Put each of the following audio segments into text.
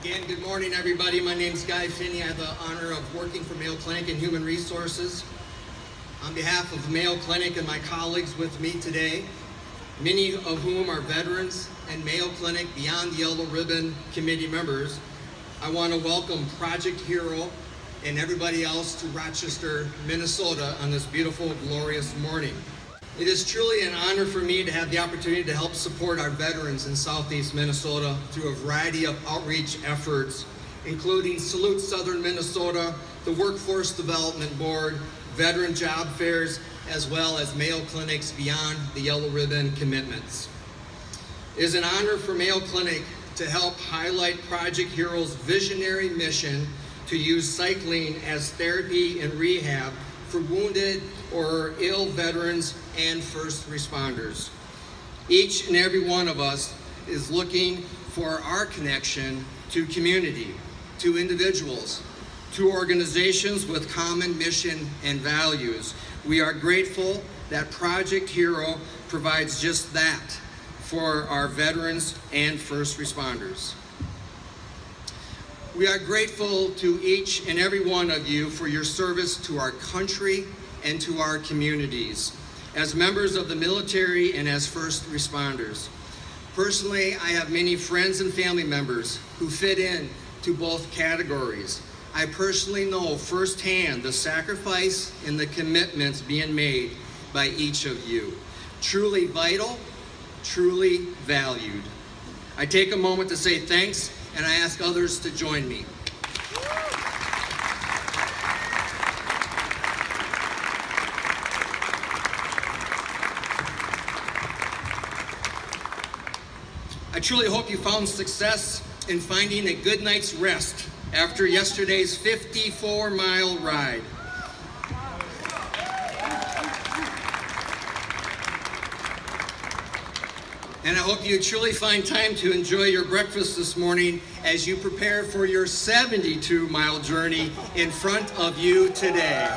Again, good morning, everybody. My name is Guy Finney. I have the honor of working for Mayo Clinic and Human Resources. On behalf of Mayo Clinic and my colleagues with me today, many of whom are veterans and Mayo Clinic Beyond the Yellow Ribbon Committee members, I want to welcome Project Hero and everybody else to Rochester, Minnesota on this beautiful, glorious morning. It is truly an honor for me to have the opportunity to help support our veterans in Southeast Minnesota through a variety of outreach efforts, including Salute Southern Minnesota, the Workforce Development Board, veteran job fairs, as well as Mayo Clinic's Beyond the Yellow Ribbon commitments. It is an honor for Mayo Clinic to help highlight Project Hero's visionary mission to use cycling as therapy and rehab for wounded or ill veterans and first responders. Each and every one of us is looking for our connection to community, to individuals, to organizations with common mission and values. We are grateful that Project Hero provides just that for our veterans and first responders. We are grateful to each and every one of you for your service to our country and to our communities, as members of the military and as first responders. Personally, I have many friends and family members who fit in to both categories. I personally know firsthand the sacrifice and the commitments being made by each of you. Truly vital, truly valued. I take a moment to say thanks, and I ask others to join me. I truly hope you found success in finding a good night's rest after yesterday's 54-mile ride. And I hope you truly find time to enjoy your breakfast this morning as you prepare for your 72-mile journey in front of you today.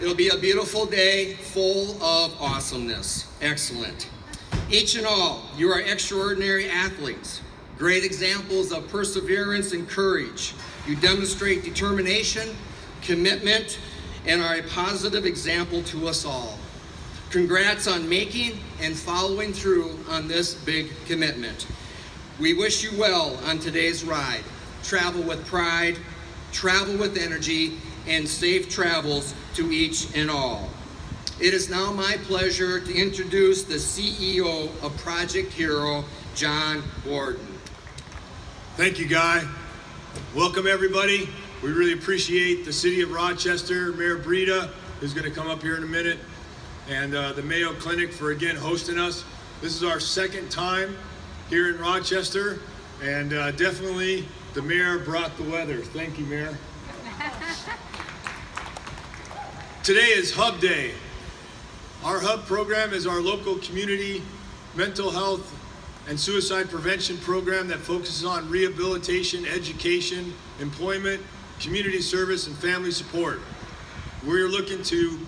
It'll be a beautiful day full of awesomeness. Excellent. Each and all, you are extraordinary athletes, great examples of perseverance and courage. You demonstrate determination, commitment, and are a positive example to us all. Congrats on making and following through on this big commitment. We wish you well on today's ride. Travel with pride, travel with energy, and safe travels to each and all. It is now my pleasure to introduce the CEO of Project Hero, John Warden. Thank you, Guy. Welcome, everybody. We really appreciate the City of Rochester, Mayor Brita, who's going to come up here in a minute, and the Mayo Clinic for, again, hosting us. This is our second time here in Rochester, and definitely the Mayor brought the weather. Thank you, Mayor. Today is Hub Day. Our Hub program is our local community mental health and suicide prevention program that focuses on rehabilitation, education, employment, community service, and family support. We're looking to,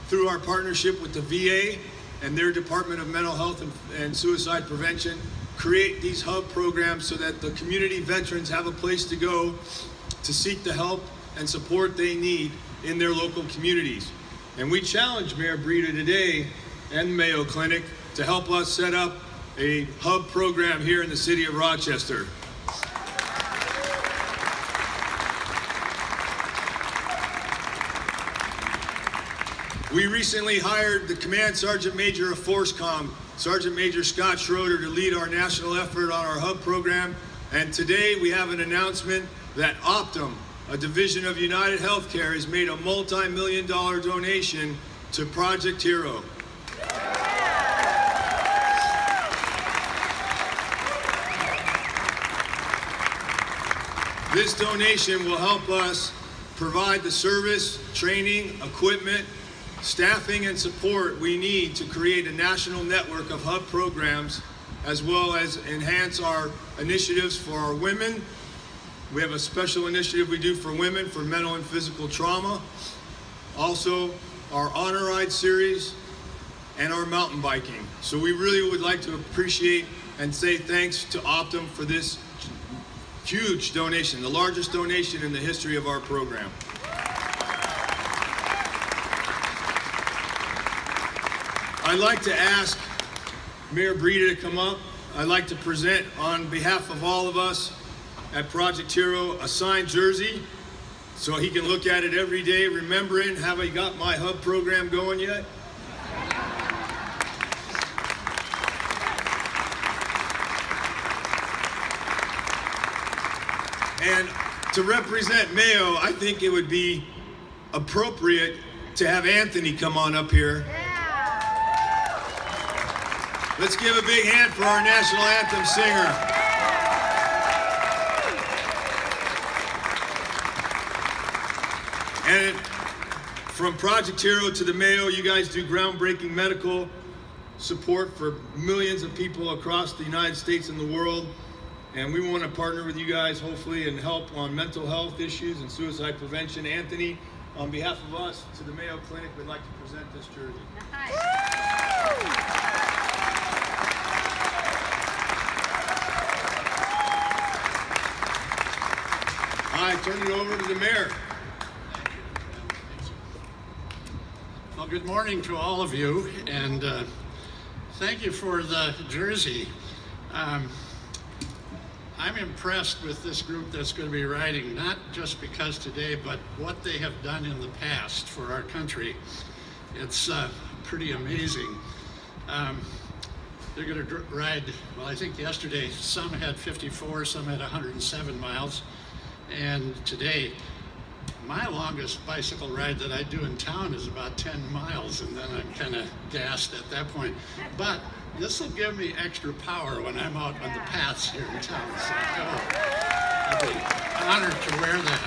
through our partnership with the VA and their Department of Mental Health and Suicide Prevention, create these Hub programs so that the community veterans have a place to go to seek the help and support they need in their local communities. And we challenge Mayor Brita today and Mayo Clinic to help us set up a Hub program here in the City of Rochester. We recently hired the Command Sergeant Major of ForceCom, Sergeant Major Scott Schroeder, to lead our national effort on our Hub program. And today we have an announcement that Optum, a division of United Healthcare, has made a multi-million-dollar donation to Project Hero. This donation will help us provide the service, training, equipment, staffing, and support we need to create a national network of Hub programs, as well as enhance our initiatives for our women. We have a special initiative we do for women for mental and physical trauma. Also, our honor ride series, and our mountain biking. So we really would like to appreciate and say thanks to Optum for this huge donation, the largest donation in the history of our program. I'd like to ask Mayor Breda to come up. I'd like to present on behalf of all of us at Project Hero a signed jersey so he can look at it every day, remembering, have I got my hub program going yet? And to represent Mayo, I think it would be appropriate to have Anthony come on up here. Let's give a big hand for our national anthem singer. And from Project Hero to the Mayo, you guys do groundbreaking medical support for millions of people across the United States and the world. And we want to partner with you guys, hopefully, and help on mental health issues and suicide prevention. Anthony, on behalf of us to the Mayo Clinic, we'd like to present this jersey. I turn it over to the mayor. Well, good morning to all of you, and thank you for the jersey. I'm impressed with this group that's going to be riding, not just because today, but what they have done in the past for our country. It's pretty amazing. They're going to ride, well, I think yesterday some had 54, some had 107 miles. And today, my longest bicycle ride that I do in town is about 10 miles, and then I'm kind of gassed at that point. But this will give me extra power when I'm out on the paths here in town. So I'll be honored to wear that.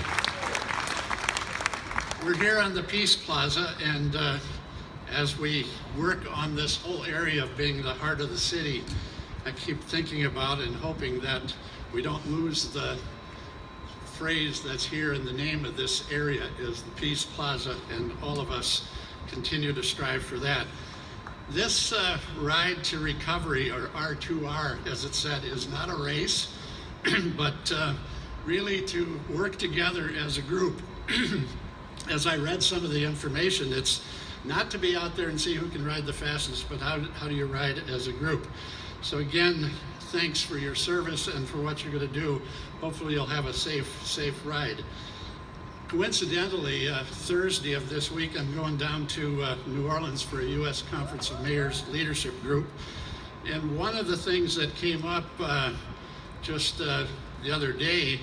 We're here on the Peace Plaza, and as we work on this whole area of being the heart of the city, I keep thinking about and hoping that we don't lose the phrase that's here in the name of this area is the Peace Plaza, and all of us continue to strive for that. This Ride to Recovery, or R2R as it said, is not a race, but really to work together as a group. As I read some of the information, it's not to be out there and see who can ride the fastest, but how do you ride as a group. So again, thanks for your service and for what you're going to do. Hopefully you'll have a safe ride. Coincidentally, Thursday of this week, I'm going down to New Orleans for a U.S. Conference of Mayors leadership group. And one of the things that came up just the other day,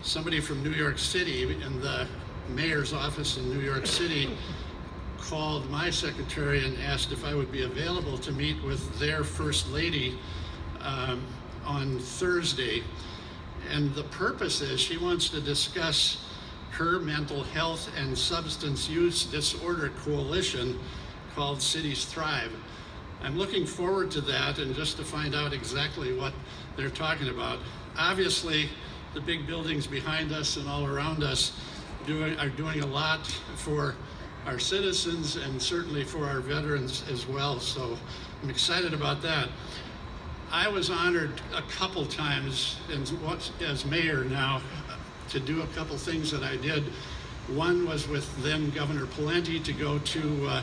somebody from New York City in the mayor's office in New York City called my secretary and asked if I would be available to meet with their First Lady on Thursday. And the purpose is she wants to discuss her mental health and substance use disorder coalition called Cities Thrive. I'm looking forward to that and just to find out exactly what they're talking about. Obviously, the big buildings behind us and all around us are doing a lot for our citizens and certainly for our veterans as well. So I'm excited about that. I was honored a couple times as mayor now to do a couple things that I did. One was with then Governor Pawlenty to go to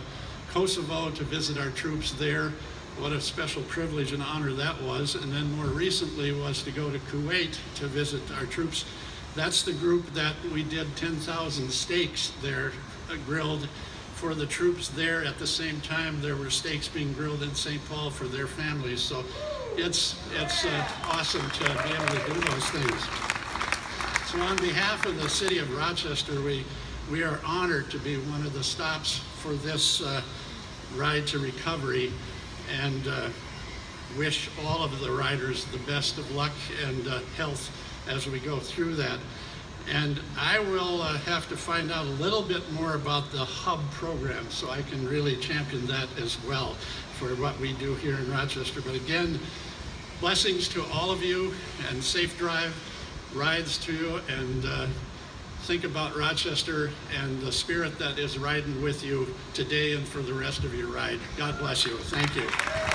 Kosovo to visit our troops there. What a special privilege and honor that was. And then more recently was to go to Kuwait to visit our troops. That's the group that we did 10,000 steaks there grilled for the troops there. At the same time, there were steaks being grilled in St. Paul for their families. So it's awesome to be able to do those things. So on behalf of the city of Rochester, we are honored to be one of the stops for this Ride to Recovery, and wish all of the riders the best of luck and health as we go through that. And I will have to find out a little bit more about the hub program so I can really champion that as well for what we do here in Rochester. But again, blessings to all of you and safe drive rides to you, and think about Rochester and the spirit that is riding with you today and for the rest of your ride. God bless you. Thank you.